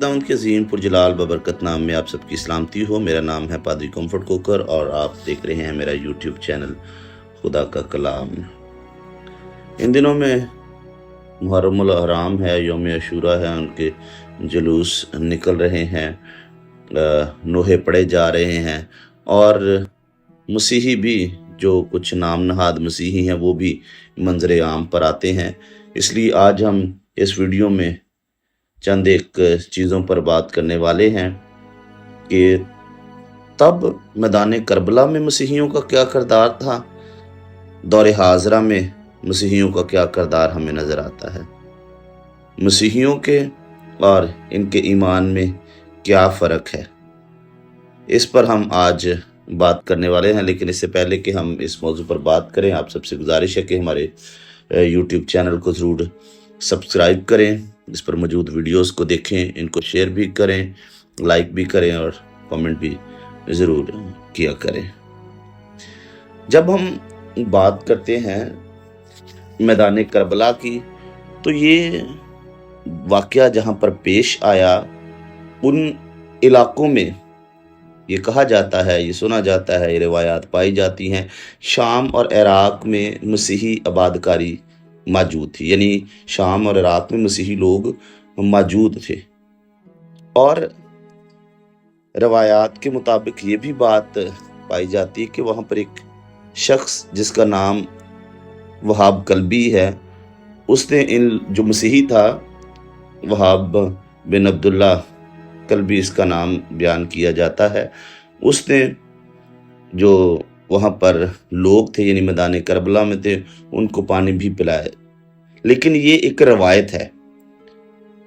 خداوند کے عظیم پرجلال ببرکت نام میں آپ سب کی سلامتی ہو۔ میرا نام ہے پادری کمفرٹ کوکر اور آپ دیکھ رہے ہیں میرا یوٹیوب چینل خدا کا کلام۔ ان دنوں میں محرم الاحرام ہے، یوم عاشورہ ہے، ان کے جلوس نکل رہے ہیں، نوحے پڑے جا رہے ہیں، اور مسیحی بھی جو کچھ نام نہاد مسیحی ہیں وہ بھی منظر عام پر آتے ہیں۔ اس لیے آج ہم اس ویڈیو میں چند ایک چیزوں پر بات کرنے والے ہیں کہ تب میدان کربلا میں مسیحیوں کا کیا کردار تھا، دور حاضرہ میں مسیحیوں کا کیا کردار ہمیں نظر آتا ہے، مسیحیوں کے اور ان کے ایمان میں کیا فرق ہے، اس پر ہم آج بات کرنے والے ہیں۔ لیکن اس سے پہلے کہ ہم اس موضوع پر بات کریں، آپ سب سے گزارش ہے کہ ہمارے یوٹیوب چینل کو ضرور سبسکرائب کریں، اس پر موجود ویڈیوز کو دیکھیں، ان کو شیئر بھی کریں، لائک بھی کریں اور کامنٹ بھی ضرور کیا کریں۔ جب ہم بات کرتے ہیں میدان کربلا کی، تو یہ واقعہ جہاں پر پیش آیا ان علاقوں میں یہ کہا جاتا ہے، یہ سنا جاتا ہے، یہ روایات پائی جاتی ہیں، شام اور عراق میں مسیحی آباد کاری موجود تھی، یعنی شام اور عراق میں مسیحی لوگ موجود تھے۔ اور روایات کے مطابق یہ بھی بات پائی جاتی ہے کہ وہاں پر ایک شخص جس کا نام وہاب کلبی ہے، اس نے جو مسیحی تھا، وہاب بن عبداللہ کلبی اس کا نام بیان کیا جاتا ہے، اس نے جو وہاں پر لوگ تھے یعنی میدان کربلا میں تھے ان کو پانی بھی پلایا۔ لیکن یہ ایک روایت ہے،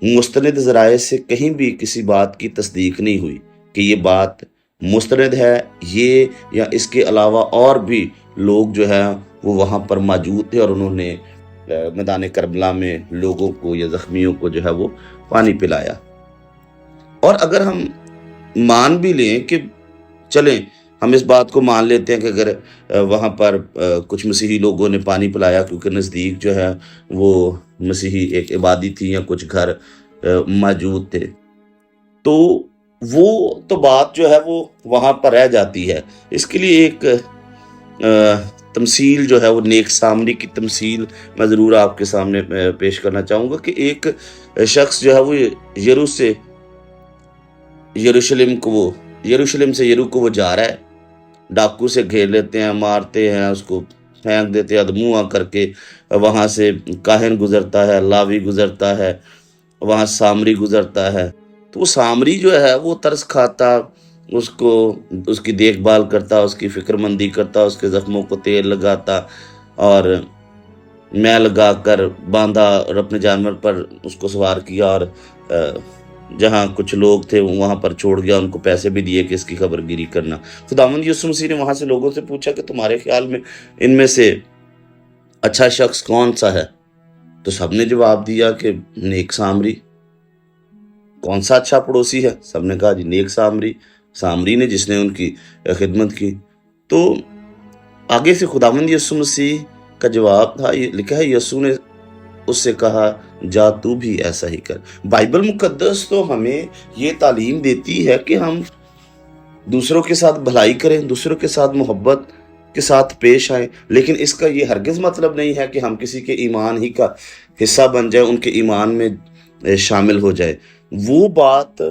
مستند ذرائع سے کہیں بھی کسی بات کی تصدیق نہیں ہوئی کہ یہ بات مستند ہے یہ یا اس کے علاوہ اور بھی لوگ جو ہے وہ وہاں پر موجود تھے اور انہوں نے میدان کربلا میں لوگوں کو یا زخمیوں کو جو ہے وہ پانی پلایا۔ اور اگر ہم مان بھی لیں کہ چلیں ہم اس بات کو مان لیتے ہیں کہ اگر وہاں پر کچھ مسیحی لوگوں نے پانی پلایا کیونکہ نزدیک جو ہے وہ مسیحی ایک عبادی تھی یا کچھ گھر موجود تھے، تو وہ تو بات جو ہے وہ وہاں پر رہ جاتی ہے۔ اس کے لیے ایک تمثیل جو ہے وہ نیک سامری کی تمثیل میں ضرور آپ کے سامنے پیش کرنا چاہوں گا کہ ایک شخص جو ہے وہ یروشلم سے یریکو کو وہ جا رہا ہے، ڈاکو سے گھیر لیتے ہیں، مارتے ہیں، اس کو پھینک دیتے ہیں ادموا کر کے، وہاں سے کاہن گزرتا ہے، لاوی گزرتا ہے، وہاں سامری گزرتا ہے، تو وہ سامری جو ہے وہ ترس کھاتا، اس کی دیکھ بھال کرتا، اس کی فکر مندی کرتا، اس کے زخموں کو تیل لگاتا اور میں لگا کر باندھا اور اپنے جانور پر اس کو سوار کیا، اور جہاں کچھ لوگ تھے وہاں پر چھوڑ گیا، ان کو پیسے بھی دیے کہ اس کی خبر گیری کرنا۔ خداوند یسوع مسیح نے وہاں سے لوگوں سے پوچھا کہ تمہارے خیال میں ان میں سے اچھا شخص کون سا ہے؟ تو سب نے جواب دیا کہ نیک سامری۔ کون سا اچھا پڑوسی ہے؟ سب نے کہا جی نیک سامری نے جس نے ان کی خدمت کی۔ تو آگے سے خداوند یسوع مسیح کا جواب تھا، یہ لکھا ہے، یسوع نے اس سے کہا جا تو بھی ایسا ہی کر۔ بائبل مقدس تو ہمیں یہ تعلیم دیتی ہے کہ ہم دوسروں کے ساتھ بھلائی کریں، دوسروں کے ساتھ محبت کے ساتھ پیش آئیں، لیکن اس کا یہ ہرگز مطلب نہیں ہے کہ ہم کسی کے ایمان ہی کا حصہ بن جائیں، ان کے ایمان میں شامل ہو جائے۔ وہ بات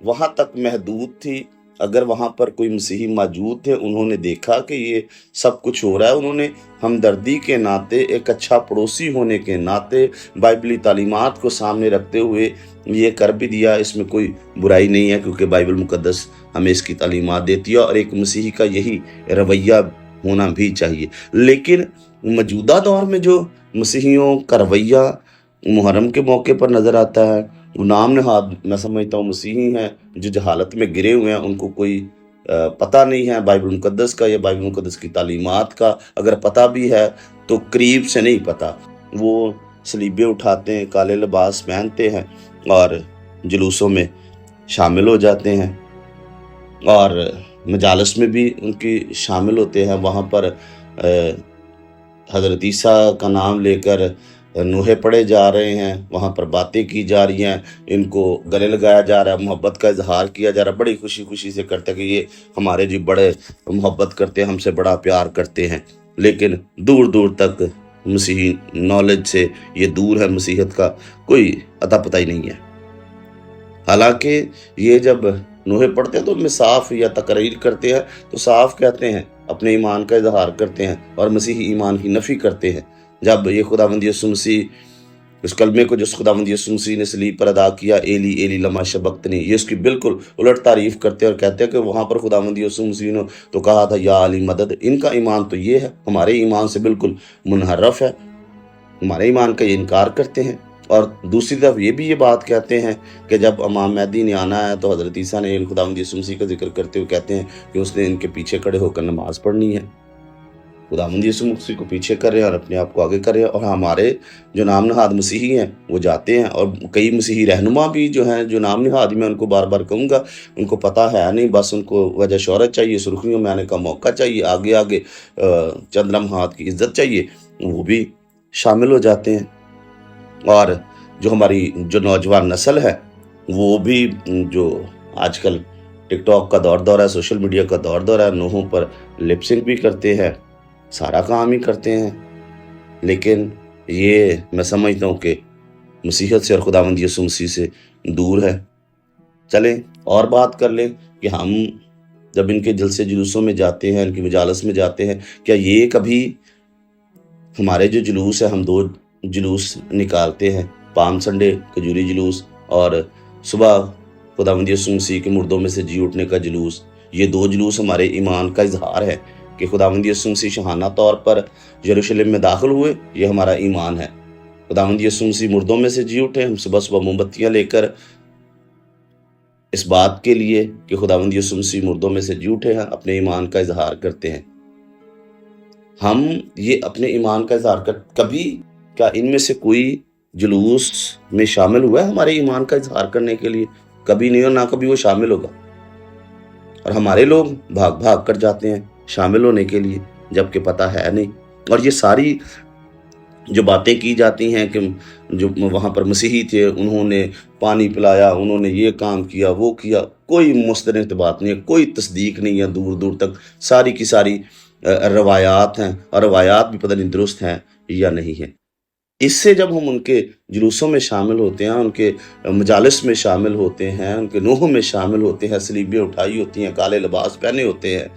وہاں تک محدود تھی۔ اگر وہاں پر کوئی مسیحی موجود تھے، انہوں نے دیکھا کہ یہ سب کچھ ہو رہا ہے، انہوں نے ہمدردی کے ناطے، ایک اچھا پڑوسی ہونے کے ناطے، بائبلی تعلیمات کو سامنے رکھتے ہوئے یہ کر بھی دیا۔ اس میں کوئی برائی نہیں ہے کیونکہ بائبل مقدس ہمیں اس کی تعلیمات دیتی ہے اور ایک مسیحی کا یہی رویہ ہونا بھی چاہیے۔ لیکن موجودہ دور میں جو مسیحیوں کا رویہ محرم کے موقع پر نظر آتا ہے، وہ نام نہاد میں سمجھتا ہوں مسیحی ہیں جو جہالت میں گرے ہوئے ہیں، ان کو کوئی پتہ نہیں ہے بائبل مقدس کا یا بائبل مقدس کی تعلیمات کا، اگر پتہ بھی ہے تو قریب سے نہیں پتہ۔ وہ صلیبیں اٹھاتے ہیں، کالے لباس پہنتے ہیں اور جلوسوں میں شامل ہو جاتے ہیں اور مجالس میں بھی ان کی شامل ہوتے ہیں، وہاں پر حضرت عیسیٰ کا نام لے کر नोहे पढ़े जा रहे हैं, वहाँ पर बातें की जा रही हैं, इनको गले लगाया जा रहा है, मोहब्बत का इजहार किया जा रहा है, बड़ी खुशी खुशी से करते हैं कि ये हमारे जी बड़े मोहब्बत करते हैं, हमसे बड़ा प्यार करते हैं। लेकिन दूर दूर तक मसीही नॉलेज से ये दूर है, मसीहत का कोई अता पता ही नहीं है। हालांकि ये जब नोहे पढ़ते हैं तो उनमें साफ या तकरीर करते हैं तो साफ कहते हैं, अपने ईमान का इजहार करते हैं और मसीही ईमान की नफ़ी करते हैं। जब ये खुदावंद यीशु मसीह इस कलमे को जो खुदावंद यीशु मसीह ने सलीब पर अदा किया, एली एली लमा शबक्तनी, ये उसकी बिल्कुल उलट तारीफ करते हैं और कहते हैं कि वहाँ पर खुदावंद यीशु मसीह ने तो कहा था या अली मदद। इनका ईमान तो ये है, हमारे ईमान से बिल्कुल मुनहरफ है, हमारे ईमान का ये इनकार करते हैं। और दूसरी तरफ ये भी ये बात कहते हैं कि जब इमाम महदी ने आना है तो हज़रत ईसा ने खुदावंद यीशु मसीह का जिक्र करते हुए कहते हैं कि उसने इनके पीछे खड़े होकर नमाज पढ़नी है। खुदावंद यीशु मसीह को पीछे कर रहे हैं और अपने आप को आगे कर रहे हैं। और हमारे जो नाम नहाद मसीही हैं वो जाते हैं, और कई मसीही रहनुमा भी जो हैं, जो नाम नहाद, मैं उनको बार बार कहूँगा, उनको पता है नहीं, बस उनको वजह शोहरत चाहिए, सुर्खियों में आने का मौका चाहिए, आगे आगे चंद लम्हात की इज्जत चाहिए, वो भी शामिल हो जाते हैं। और जो हमारी जो नौजवान नस्ल है वो भी, जो आजकल टिकटॉक का दौर है, सोशल मीडिया का दौर है, नूहों पर लिपसिंग भी करते हैं, सारा काम ही करते हैं। लेकिन ये मैं समझता हूँ कि मसीहत से और खुदावंद यीशु मसीह से दूर है। चलें और बात कर लें कि हम जब इनके जलसे जुलूसों में जाते हैं, इनकी मजालस में जाते हैं, क्या ये कभी हमारे जो जुलूस है, हम 2 जुलूस निकालते हैं, पाम संडे खजूरी जुलूस और सुबह खुदावंद यीशु मसीह के मुर्दों में से जी उठने का जुलूस, ये 2 जुलूस हमारे ईमान का इजहार है कि खुदावंद यीशु मसीह शहाना तौर पर यरूशलेम में दाखिल हुए, ये हमारा ईमान है। खुदावंद यीशु मसीह मुर्दों में से जी उठे, हम सुबह सुबह मोमबत्तियां लेकर इस बात के लिए कि खुदावंद यीशु मसीह मुर्दों में से जी उठे हैं, अपने ईमान का इजहार करते हैं। हम ये अपने ईमान का इजहार कर, कभी क्या इनमें से कोई जुलूस में शामिल हुआ है हमारे ईमान का इजहार करने के लिए? कभी नहीं, और ना कभी वो शामिल होगा। और हमारे लोग भाग भाग कर जाते हैं शामिल होने के लिए, जबकि पता है नहीं। और ये सारी जो बातें की जाती हैं कि जो वहाँ पर मसीही थे, उन्होंने पानी पिलाया, उन्होंने ये काम किया, वो किया, कोई मुस्तनद बात नहीं है, कोई तस्दीक नहीं है दूर दूर तक। सारी की सारी रवायात हैं, और रवायात भी पता नहीं दुरुस्त हैं या नहीं है। इससे जब हम उनके जुलूसों में शामिल होते हैं, उनके मजालिस में शामिल होते हैं, उनके नूहों में शामिल होते हैं, सलीबें उठाई होती हैं, काले लिबास पहने होते हैं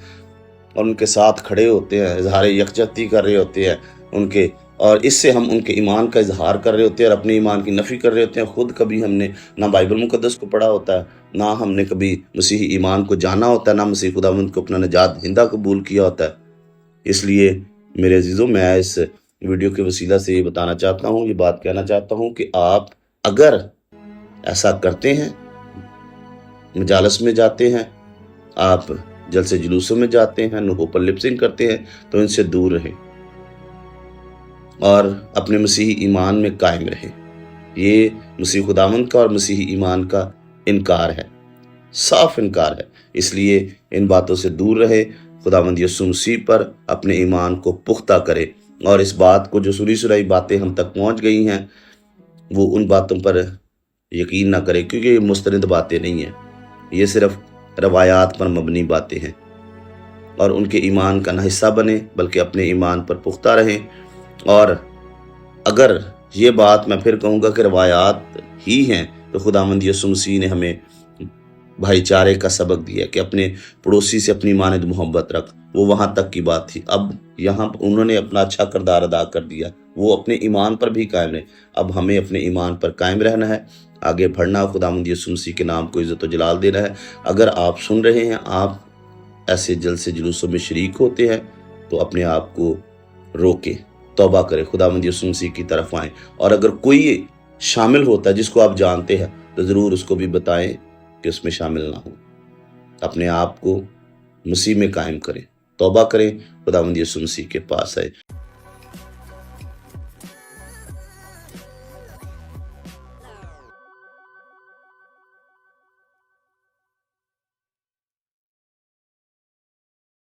और उनके साथ खड़े होते हैं, इजहार यकजहती कर रहे होते हैं उनके, और इससे हम उनके ईमान का इजहार कर रहे होते हैं और अपने ईमान की नफ़ी कर रहे होते हैं। ख़ुद कभी हमने ना बाइबल मुक़द्दस को पढ़ा होता है, ना हमने कभी मसीही ईमान को जाना होता है, ना मसीह खुदावंद को अपना निजात हिंदा कबूल किया होता है। इसलिए मेरे अजीज़ों, मैं इस वीडियो के वसीला से ये बताना चाहता हूँ, ये बात कहना चाहता हूँ कि आप अगर ऐसा करते हैं, मजालस में जाते हैं, आप जलसे जुलूसों में जाते हैं, नूहों पर लिपसिंग करते हैं, तो इनसे दूर रहें और अपने मसीही ईमान में कायम रहें। ये मसीह खुदावंद का और मसीही ईमान का इनकार है, साफ इनकार है। इसलिए इन बातों से दूर रहे, खुदावंद यीशु मसीह पर अपने ईमान को पुख्ता करे, और इस बात को, जो सुनी सुनाई बातें हम तक पहुंच गई हैं, वो उन बातों पर यकीन ना करें, क्योंकि ये मुस्तनद बातें नहीं हैं, ये सिर्फ रवायात पर मबनी बातें हैं। और उनके ईमान का ना हिस्सा बने, बल्कि अपने ईमान पर पुख्ता रहें। और अगर ये बात मैं फिर कहूँगा कि रवायात ही हैं, तो खुदावंद यीशु मसीह ने हमें भाईचारे का सबक दिया कि अपने पड़ोसी से अपनी मानद मोहब्बत रख। वो वहाँ तक की बात थी, अब यहाँ उन्होंने अपना अच्छा किरदार अदा कर दिया, वो अपने ईमान पर भी कायम रहे। अब हमें अपने ईमान पर कायम रहना है, आगे बढ़ना, खुदावंद यीशु मसीह के नाम को इज़्ज़त व जलाल देना है। अगर आप सुन रहे हैं, आप ऐसे जलसे जुलूसों में शरीक होते हैं, तो अपने आप को रोके, तौबा करें, खुदावंद यीशु मसीह की तरफ आएँ। और अगर कोई शामिल होता है जिसको आप जानते हैं, तो ज़रूर उसको भी बताएं कि उसमें शामिल ना हो। अपने आप को मसीह में कायम करें, तौबा करें, खुदावंद यीशु मसीह के पास आए।